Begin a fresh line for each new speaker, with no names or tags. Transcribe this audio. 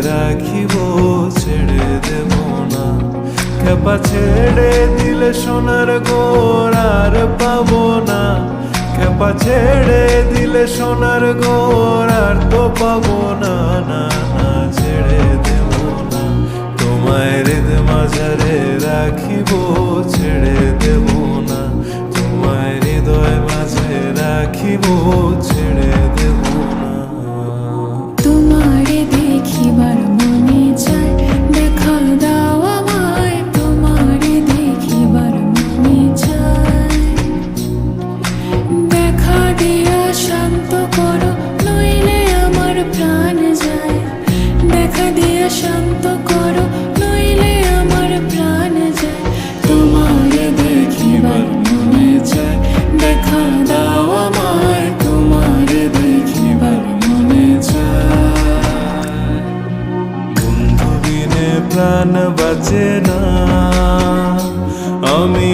রাখিব, ছেড়ে দেব না। খেপা ছেড়ে দিলে সোনার গোর আর পাবো না। খেপা ছেড়ে দিলে সোনার গোর আর তো পাবো না। না না, ছেড়ে দেব না। তোমায় হৃদ মাঝারে রাখিব, ছেড়ে দেব না। তোমায় হৃদয় মাঝে রাখিব, ছেড়ে দেব না।
তোমারে দেখিবার মনে চায়, দেখা দাও আমায়। তোমারে দেখিবার মনে চায়, দেখা দিয়া শান্ত করো, নইলে আমার প্রাণ যায়। দেখা দিয়া শান্ত করো, নইলে আমার প্রাণ যায়। তোমারে দেখিবার মনে চায়, দেখা দাও আমায়। তোমারে দেখিবার মনে চায়।
বন্ধু বিনে প্রাণ বাঁচে না, আমি